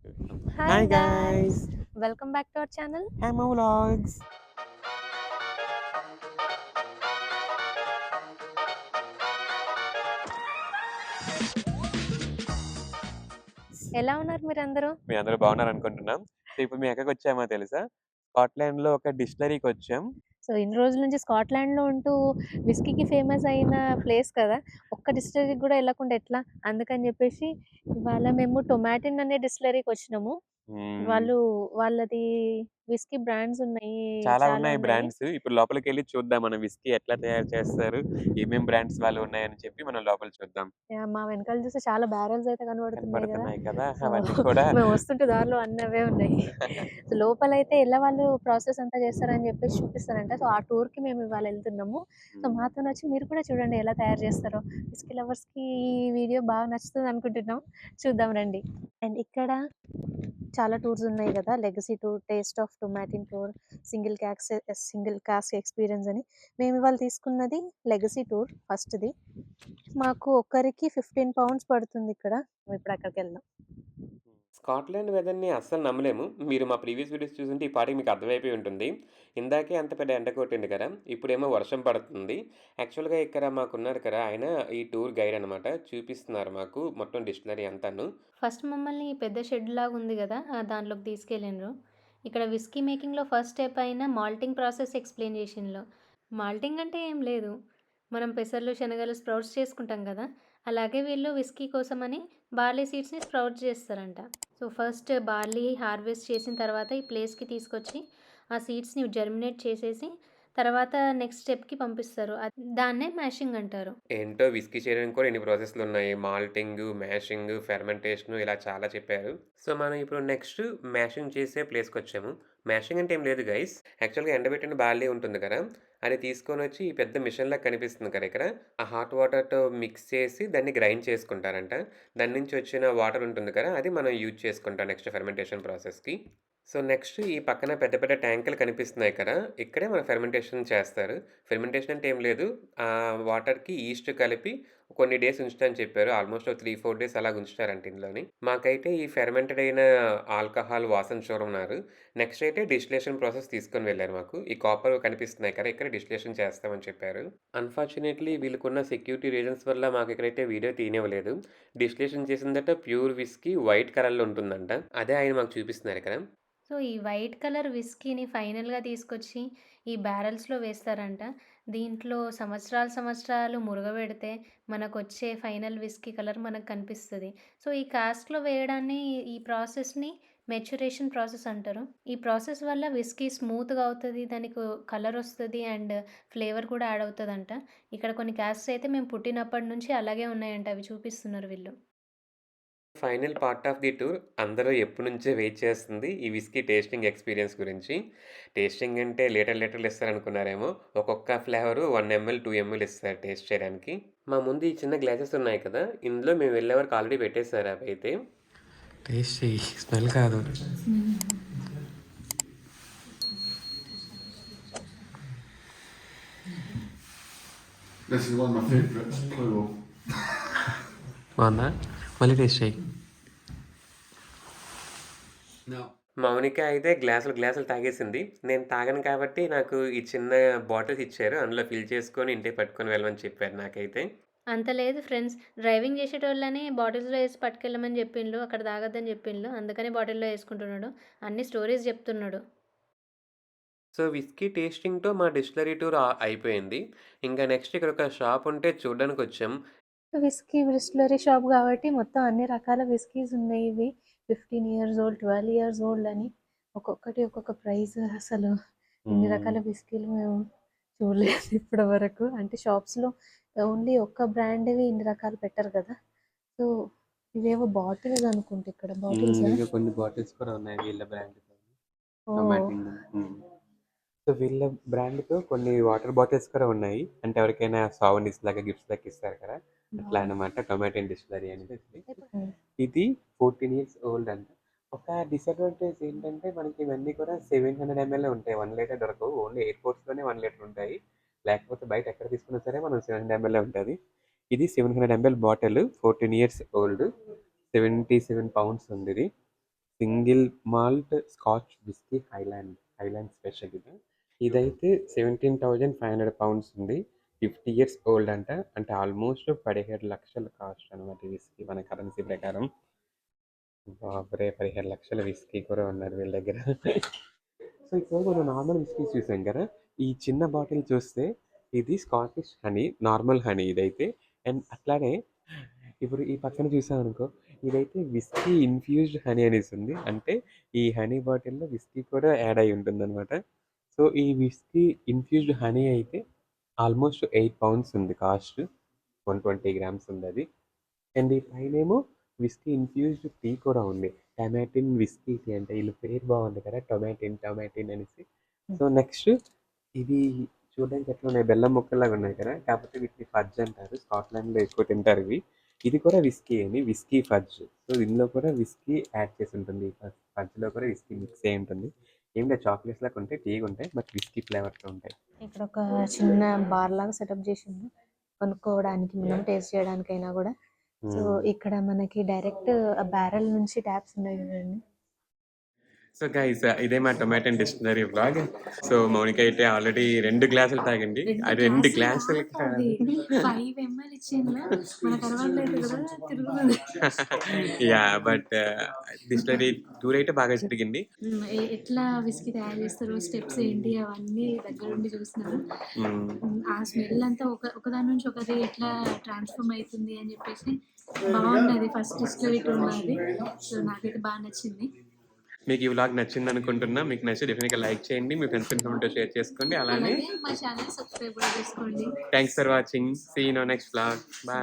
Hi Hi guys, guys, welcome back to our channel. Hammer Vlogs. ఎలా ఉన్నారు మీరందరూ? మీ అందరూ బాగున్నారనుకుంటున్నాం. సో, ఇప్పుడు మీ ఎక్కడికొచ్చామో తెలుసా? స్కాట్లాండ్‌లో ఒక డిస్టిలరీకొచ్చాం. సో ఇన్ని రోజుల నుంచి స్కాట్లాండ్‌లో ఉంటూ విస్కీకి ఫేమస్ అయిన ప్లేస్ కదా! ఒక్క డిస్టిలరీకి కూడా ఎళ్ళకుండా ఎట్లా? అందుకని చెప్పేసి ఇవాళ మేము టొమాటిన్ అనే డిస్టిలరీకొచ్చినాము. హ్మ్. వాళ్ళు వాళ్ళది విస్కీ బ్రాండ్స్ ఉన్నాయి. చాలా చాలా ఉన్నాయి ఉన్నాయి. బ్రాండ్స్. ఇప్పుడు లోపలికెళ్ళి చూద్దాం మనం విస్కీ ఎట్లా తయారు చేస్తారు, ఏమేం బ్రాండ్స్ వాళ్ళున్నాయని చెప్పి మనం లోపల చూద్దాం. యాహ్! మా వెనకాల చూస్తే చాలా బ్యారల్స్ అయితే కనబడుతున్నాయి గదా! కనపడుతున్నాయి కదా! సో, అవన్నీ కూడా మేము వస్తుంటే దారిలో అన్నీ అవే ఉన్నాయి. సో, లోపలైతే ఎలా వాళ్ళు ప్రాసెస్ అంతా చేస్తారని చెప్పేసి చూపిస్తారంట. సో, ఆ టూర్‌కి మేము ఇవాళ ఎళ్తున్నాము. సో, హ్మ్. మాతోనొచ్చి మీరు కూడా చూడండి ఎలా తయారు చేస్తారో. విస్కీ లవర్స్‌కి ఈ వీడియో బాగా నచ్చుతుంది అనుకుంటున్నాం. చూద్దాం రండి. అండ్ ఇక్కడ చాలా టూర్స్ ఉన్నాయి గదా! Legacy tour, taste of Tomatin tour, single cask experience అని. మేము ఇవాళ తీసుకున్నది లెగసీ టూర్ ఫస్ట్‌ది. మాకు ఒక్కరికి 15 పౌండ్స్ పడుతుందిక్కడ. ఇప్పుడు అక్కడికెళ్దాం. స్కాట్లాండ్ వెదర్‌ని అస్సలు నమ్మలేము. మీరు మా ప్రీవియస్ వీడియోస్ చూసుంటే ఈ పాటికి మీకు అర్థమైపోయి ఉంటుంది. ఇందాకే అంత పెద్ద ఎండ కొట్టింది కదా! ఇప్పుడేమో వర్షం పడుతుంది. యాక్చువల్‌గా ఇక్కడ మాకున్నారు కదా! ఆయన ఈ టూర్ గైడ్ అనమాట. చూపిస్తున్నారు మాకు మొత్తం డిస్టిలరీ అంతాను. ఫస్ట్ మమ్మల్ని పెద్ద షెడ్‌లాగా ఉంది గదా! దాంట్లోకి తీసుకెళ్ళిండ్రు. ఇక్కడ విస్కీ మేకింగ్‌లో ఫస్ట్ స్టెప్ అయిన మాల్టింగ్ ప్రాసెస్ ఎక్స్‌ప్లెయిన్ చేశిండ్లు. మాల్టింగ్ అంటే ఏం లేదు. మనం పెసర్లు, శనగలు స్ప్రౌట్స్ చేసుకుంటాం గదా! అలాగే వీళ్ళు విస్కీ కోసమని బార్లీ సీడ్స్‌ని స్ప్రౌట్ చేస్తారంట. సో, ఫస్ట్ బార్లీ హార్వెస్ట్ చేసిన తర్వాత ఈ ప్లేస్‌కి తీసుకొచ్చి ఆ సీడ్స్‌ని జెర్మినేట్ చేసేసి తర్వాత నెక్స్ట్ స్టెప్‌కి పంపిస్తారు. దాన్నే మ్యాషింగ్ అంటారు. ఏంటో విస్కీ చేయడానికి కూడా ఇన్ని ప్రాసెస్‌లున్నాయి. మాల్టింగు, మ్యాషింగు, ఫెర్మెంటేషను ఇలా చాలా చెప్పారు. సో, మనం ఇప్పుడు నెక్స్ట్ మ్యాషింగ్ చేసే ప్లేస్‌కొచ్చాము. మ్యాషింగ్ అంటే ఏం లేదు గైస్. యాక్చువల్‌గా ఎండబెట్టిన బార్లీ ఉంటుంది కదా! అది తీసుకొనొచ్చి ఈ పెద్ద మిషన్‌లాగా కనిపిస్తుంది కదా ఇక్కడ. ఆ హాట్ వాటర్‌తో మిక్స్ చేసి దాన్ని గ్రైండ్ చేసుకుంటారంట. దాని నుంచి వచ్చిన వాటర్ ఉంటుంది కదా! అది మనం యూజ్ చేసుకుంటాం నెక్స్ట్ ఫెర్మెంటేషన్ ప్రాసెస్‌కి. సో, నెక్స్ట్ ఈ పక్కన పెద్ద పెద్ద ట్యాంకులు కనిపిస్తున్నాయి కదా! ఇక్కడే మన ఫెర్మెంటేషన్ చేస్తారు. ఫెర్మెంటేషన్ అంటే ఏం లేదు. వాటర్‌కి ఈస్ట్ కలిపి కొన్ని డేస్ ఉంచుతా అని చెప్పారు. ఆల్‌మోస్ట్ ఒక 3, 4 డేస్ అలాగ ఉంచుతారంట ఇందులోని. మాకైతే ఈ ఫెర్మెంటెడ్ అయిన ఆల్కహాల్ వాసన చూడమన్నారు. నెక్స్ట్ అయితే డిస్టిలేషన్ ప్రాసెస్ తీసుకొని వెళ్లారు మాకు. ఈ కాపర్ కనిపిస్తున్నాయి కదా! ఇక్కడ డిస్టిలేషన్ చేస్తామని చెప్పారు. అన్‌ఫార్చునేట్‌లీ వీళ్ళకున్న సెక్యూరిటీ రీజన్స్ వల్ల మాకిక్కడైతే వీడియో తీయనివ్వలేదు. డిస్టిలేషన్ చేసిందట ప్యూర్ విస్కీ వైట్ కలర్‌లో ఉంటుందంట. అదే ఆయన మాకు చూపిస్తున్నారు ఇక్కడ. సో, ఈ వైట్ కలర్ విస్కీని ఫైనల్‌గా తీసుకొచ్చి ఈ బ్యారల్స్‌లో వేస్తారంట. దీంట్లో సంవత్సరాలు, సంవత్సరాలు మురగబెడితే మనకొచ్చే ఫైనల్ విస్కీ కలర్ మనకు కనిపిస్తది. సో, ఈ కాస్క్‌లో వేయడాన్ని ఈ ప్రాసెస్‌ని మెచ్యురేషన్ ప్రాసెస్ అంటారు. ఈ ప్రాసెస్ వల్ల విస్కీ స్మూత్‌గా అవుతది. దానికి కలర్ ఒస్తది అండ్ ఫ్లేవర్ కూడా యాడ్ అవుతదంట. ఇక్కడ కొన్ని కాస్క్స్ అయితే మేము పుట్టినప్పటి నుంచి అలాగే ఉన్నాయంట. అవి చూపిస్తున్నారు వీళ్ళు. Final part of the tour అందరూ ఎప్పటినుంచో వెయిట్ చేస్తుంది ఈ విస్కీ టేస్టింగ్ ఎక్స్‌పీరియన్స్ గురించి. టేస్టింగ్ అంటే లీటర్లు ఇస్తారనుకున్నారేమో. ఒక్కొక్క ఫ్లేవరు 1 ఎంఎల్, 2 ఎంఎల్ ఇస్తారు టేస్ట్ చేయడానికి. మా ముందు ఈ చిన్న గ్లాసెస్ ఉన్నాయి కదా! ఇందులో మేము వెళ్ళే వరకు ఆల్రెడీ పెట్టేసారు అవైతే. టేస్ట్ చెయ్యి. స్మెల్ కాదు. This is one of my favourites, plural. బావుందా? మళ్ళీ టేస్ట్ చెయ్యి. No. మౌనిక అయితే గ్లాసులు తాగేసింది. నేను తాగను కాబట్టి నాకు ఈ చిన్న బాటిల్స్ ఇచ్చారు. అందులో ఫిల్ చేసుకొని ఇంటికి పట్టుకొని వెళ్ళమని చెప్పారు నాకైతే. అంత లేదు ఫ్రెండ్స్. డ్రైవింగ్ జేసేటోళ్ళని బాటిల్స్‌లో ఏసి పట్టుకెళ్ళమని జెప్పిండ్లు. అక్కడ తాగొద్దని జెప్పిండ్లు. అందుకనే బాటిల్‌లో యేసుకుంటున్నాడు. అన్ని స్టోరీస్ జెప్తున్నాడు. సో, విస్కీ టేస్టింగ్‌తో మా డిస్టిలరీ టూర్ అయిపోయింది. ఇంకా నెక్స్ట్ ఇక్కడొక షాప్ ఉంటే చూడ్డానికొచ్చాం. విస్కీ డిస్టిలరీ షాప్ గాబట్టి మొత్తం అన్ని రకాల విస్కీస్ ఉన్నాయి ఇవి. 15 ఇయర్స్ ఓల్డ్, 12 ఇయర్స్ ఓల్డ్ అని ఒక్కొక్కటి ఒక్కొక్క ప్రైస్ అసలు ఇన్ని హ్మ్. రకాల విస్కీలు మేము చూడలేదు ఇప్పటి వరకు. అంటే షాప్స్‌లో ఓన్లీ ఒక్క బ్రాండ్‌వి ఇన్ని రకాలు పెట్టరు గదా! సో, ఇవేవో బాటిల్స్ అనుకుంట ఇక్కడ బాటిల్సా? ఇంకా కొన్ని బాటిల్స్ కూడా ఉన్నాయి వీళ్ళ బ్రాండ్‌తో. ఓహ్! టొమాటో సో, వీళ్ళ బ్రాండ్‌తో కొన్ని వాటర్ బాటిల్స్ కూడా ఉన్నాయి. అంటే ఎవరికైనా సావనీస్ లాగా గిఫ్ట్స్ లెక్క ఇస్తారు కదా! అట్లా బావుంది. అన్నమాట టొమాటో డిస్టిలరీ అనేది. హ్మ్. ఇది 14 ఇయర్స్ ఓల్డ్ అంట. ఒక డిసడ్వాంటేజ్ ఏంటంటే మనకి ఇవన్నీ కూడా 700 ఎంఎల్ ఉంటాయి. 1 లీటర్ దొరకవు. ఓన్లీ ఎయిర్‌పోర్ట్స్‌లోనే 1 లీటర్ ఉంటాయి. లేకపోతే బయట ఎక్కడ తీసుకున్నా సరే మనం 700 ఎంఎల్ ఉంటది. ఇది 700 ML bottle 14 years old. 77 pounds ఉందిది. Single malt Scotch whisky Highland special ఇది. ఇదైతే 17,500 పౌండ్స్ ఉంది. 50 ఇయర్స్ ఓల్డ్ అంట. అంటే ఆల్మోస్ట్ 17,00,000 కాస్ట్ అనమాట ఈ విస్కీ మన కరెన్సీ ప్రకారం. బాబరే! 17,00,000 విస్కీ కూడా ఉన్నది వీళ్ళ దగ్గర. సో, ఇప్పుడు మనం నార్మల్ విస్కీస్ చూసాం కదా! ఈ చిన్న బాటిల్ చూస్తే ఇది స్కాటిష్ హనీ, నార్మల్ హనీ ఇదైతే. అండ్ అట్లానే ఇప్పుడు ఈ పక్కన చూసామనుకో, ఇదైతే విస్కీ ఇన్‌ఫ్యూజ్డ్ హనీ అనేసుంది. అంటే ఈ హనీ బాటిల్‌లో విస్కీ కూడా యాడ్ అయ్యి ఉంటుందనమాట. సో, ఈ విస్కీ ఇన్‌ఫ్యూజ్డ్ హనీ అయితే ఆల్మోస్ట్ 8 పౌండ్స్ ఉంది కాస్ట్. 120 గ్రామ్స్ ఉందది. అండ్ ఈ పైనేమో విస్కీ ఇన్‌ఫ్యూజ్డ్ టీ కూడా ఉంది. టమాటిన్ విస్కీ టీ అంటే ఈళ్ళ పేరు బాగుంది కదా! టొమాటిన్ అనేసి. సో, నెక్స్ట్ ఇవి చూడడానికి ఎట్లున్నాయి బెల్లం ముక్కల్లాగా ఉన్నాయి కదా! కాకపోతే వీటిని ఫడ్జ్ అంటారు. స్కాట్లాండ్‌లో ఎక్కువ తింటారు ఇవి. ఇది కూడా విస్కీయేని. Whisky fudge. సో, ఇందులో కూడా విస్కీ యాడ్ చేసి ఉంటుంది. ఫడ్జ్‌లో కూడా విస్కీ మిక్స్ అయ్యి ఉంటుంది. ఏం లేదు చాక్లెట్స్ లాగా ఉంటాయి. తీయగుంటాయి. బట్ విస్కీ ఫ్లేవర్‌తో ఉంటాయి. ఇక్కడ ఒక చిన్న బార్ లాగా సెటప్ చేసిండు. కొనుక్కోవడానికి మనం టేస్ట్ చేయడానికైనా కూడా. సో, హ్మ్. ఇక్కడ మనకి డైరెక్ట్ బ్యారెల్ నుంచి ట్యాప్స్ ఉన్నాయి చూడండి. సో గైస్ ఇదే మా tomato distillery vlog. So Mounika అయితే ఆల్రెడీ 2 గ్లాసులు తాగింది. ఆ 2 గ్లాసులు కాదు, 5 ml ఇచ్చిండ్లా మనకు అలవాట్లేదు కదా తిరుగుతుంది. యాహ్! బట్ డిస్టిలరీ టూర్ అయితే బాగా జరిగింది. ఎట్లా విస్కీ తయారు చేస్తారు, స్టెప్స్ ఏంటి అవన్నీ దగ్గరుండి చూసినాను. హ్మ్. ఆ స్మెల్ అంతా ఒకదాని నుంచి ఒకటి ఎట్లా ట్రాన్స్ఫార్మ్ అవుతుంది అని చెప్పేసి బాగున్నది. ఫస్ట్ డిస్టిలరీ టూర్ నాది. సో, నాకైతే బాగా నచ్చింది. మీకు ఈ వ్లాగ్ నచ్చిందనుకుంటున్నా. మీకు నచ్చితే డెఫినిట్‌గా లైక్ చేయండి. మీ ఫ్రెండ్స్ అండ్ ఫ్యామిలీతో షేర్ చేసుకోండి. అలానే అలాగే మా ఛానల్ సబ్స్క్రైబ్ కూడా చేసుకోండి. Thanks for watching. See you in our next vlog. By.